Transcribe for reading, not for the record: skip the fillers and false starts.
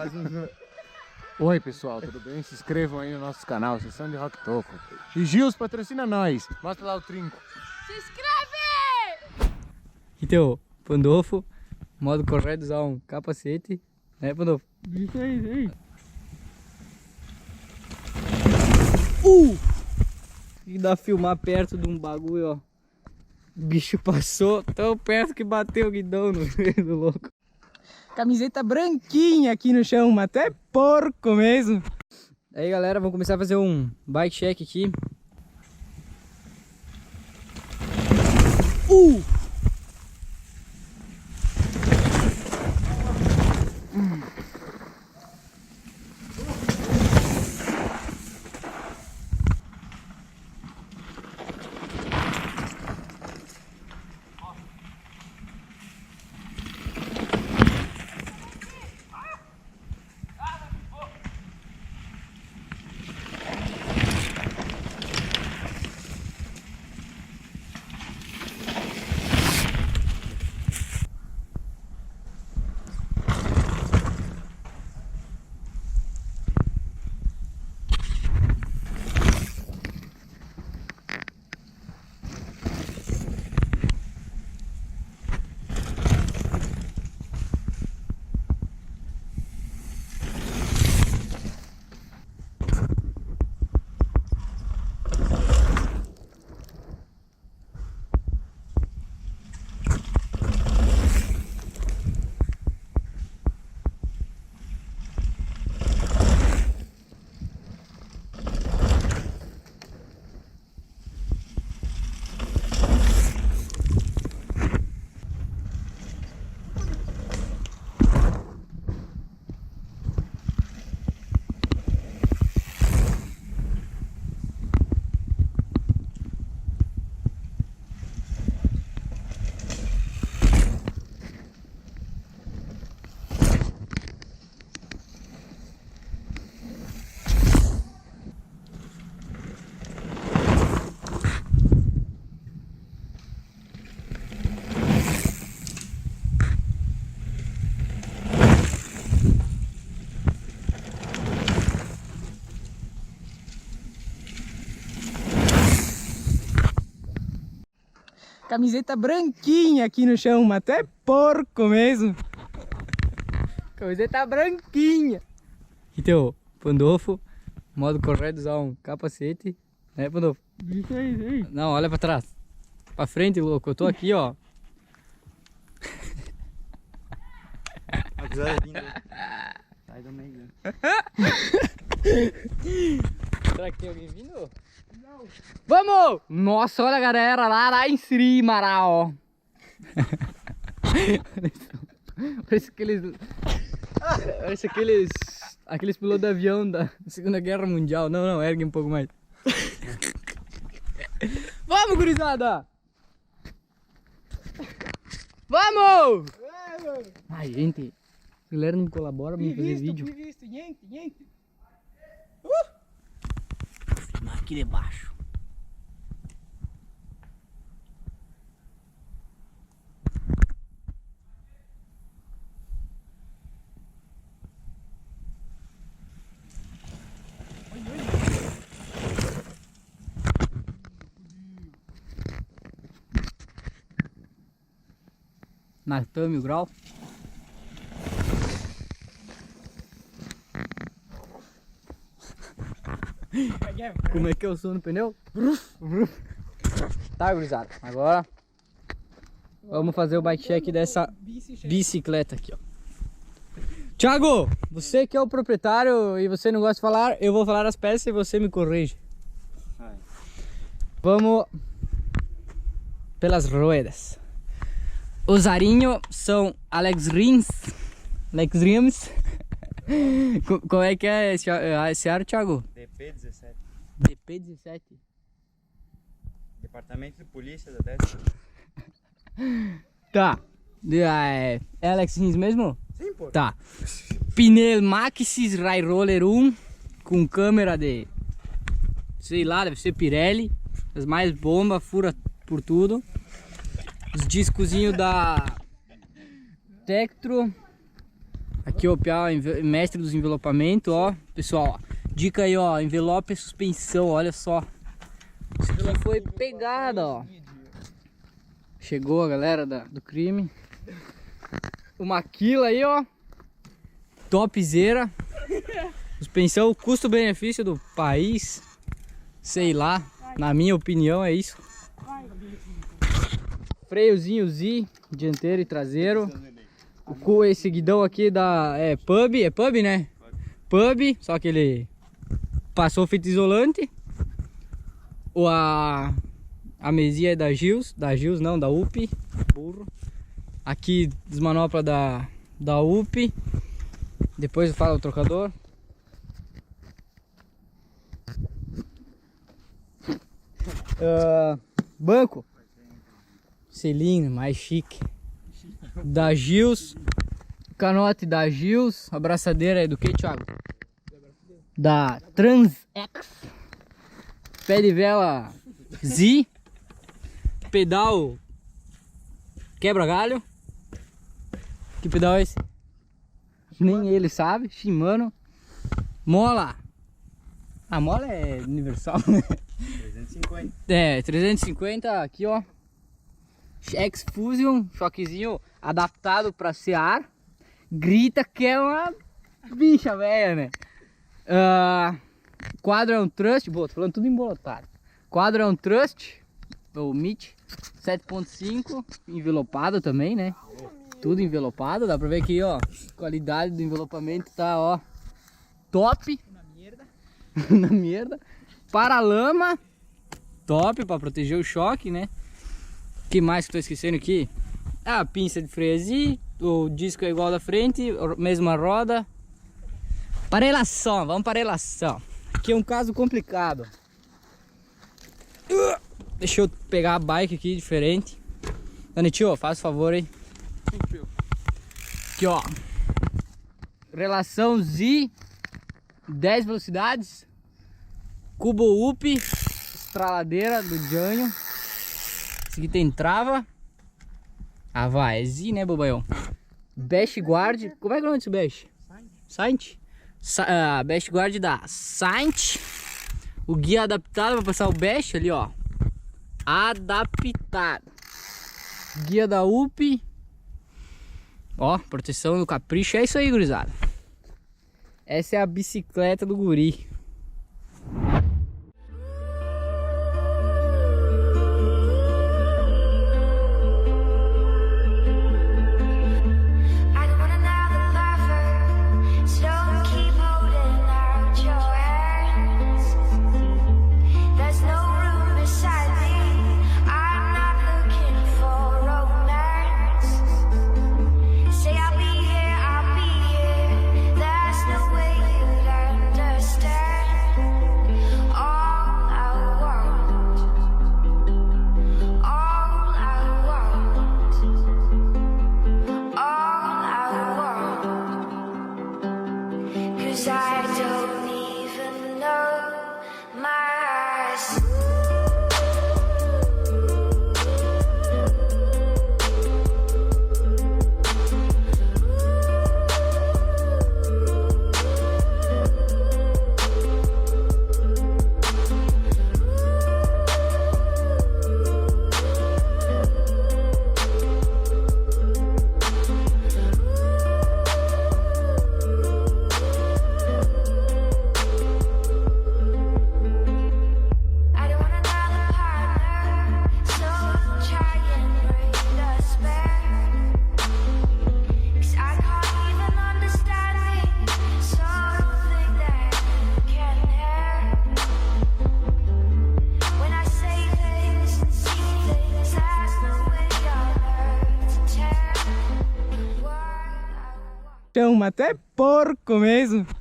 Faz um... Oi pessoal, tudo bem? Se inscrevam aí no nosso canal, Sessão de Rock Toco. E Gils patrocina nós. Mostra lá o trinco. Se inscreve! Então, Pandolfo, modo correto, usar um capacete, né, Pandolfo? Isso aí. E dá filmar perto de um bagulho, ó. O bicho passou tão perto que bateu o guidão no meio do louco. Camiseta branquinha aqui no chão, mas até porco mesmo. Aí galera, vamos começar a fazer um bike check aqui. Camiseta branquinha aqui no chão, mas até porco mesmo. Camiseta branquinha. Então, Pandolfo, modo correto, usar um capacete, né, Pandolfo? Isso aí. Não, olha pra trás. Pra frente, louco. Eu tô aqui, ó. Sai do meio. Será que tem alguém vindo? Não. Vamos! Nossa, olha a galera lá em cima, lá, ó. Parece aqueles pilotos de avião da Segunda Guerra Mundial. Não, ergue um pouco mais. Vamos, gurizada! Vamos! Ai, gente, a galera não colabora pra me fazer vídeo. Gente. Vou filmar aqui debaixo. Natan 1000 grau. Como é que é o som no pneu? Tá, gurizada. Agora vamos fazer o bike check dessa bicicleta aqui, ó. Thiago, você que é o proprietário e você não gosta de falar, eu vou falar as peças e você me corrige. Vamos pelas rodas. Os arinhos são Alex Rims. Como é que é esse aro, Thiago? DP17. DP17. Departamento de Polícia da 10ª. Tá. É Alex Rims mesmo? Sim, pô. Tá. Pneu Maxxis Rai Roller 1 com câmera de, sei lá, deve ser Pirelli. As mais bombas, fura por tudo. Os discozinhos da Tektro. Aqui ó, o Piá, mestre dos envelopamentos, ó. Pessoal, ó, dica aí, ó, envelope e suspensão, olha só. Isso aqui foi pegada, ó. Chegou a galera do crime. O Maquila aí, ó. Topzera. Suspensão, custo-benefício do país. Sei lá, na minha opinião é isso. Freiozinho Z, dianteiro e traseiro. Esse guidão aqui é pub, né? Pub, só que ele passou fita isolante. A mesinha é da Gils não, da UP. Burro. Aqui desmanopla da UP. Depois eu falo o trocador. Banco. Selinho, mais chique. Da Gils. Canote da Gils. Abraçadeira é do que, Thiago? Da Transex. Pé de vela Z. Pedal quebra galho. Que pedal é esse? Nem ele sabe. Shimano. Mola. A mola é universal, né? 350. É, 350 aqui, ó. X-Fusion, choquezinho adaptado para CR. Grita que é uma bicha velha, né? Quadro é um Trust, tô falando tudo embolotado. Quadro é um Trust, o MIT 7.5, envelopado também, né? Tudo envelopado, dá pra ver aqui, ó. Qualidade do envelopamento tá, ó, top. Na merda. Paralama, top pra proteger o choque, né? O que mais que tô esquecendo aqui? A pinça de freio, o disco é igual da frente, mesma roda. Parelação, vamos para relação. Aqui é um caso complicado. Deixa eu pegar a bike aqui diferente. Danitio, faz o favor aí. Aqui ó. Relação Z, 10 velocidades. Cubo UP, estraladeira do Janho. Esse aqui tem trava. Ah, vai, é Z, né, bobaião? Bash Guard, como é que é o nome desse Bash? Saint? Bash Guard da Saint. O guia adaptado para passar o Bash ali, ó. Adaptado. Guia da UP. Ó, proteção do capricho. É isso aí, gurizada. Essa é a bicicleta do guri. Então, até porco mesmo.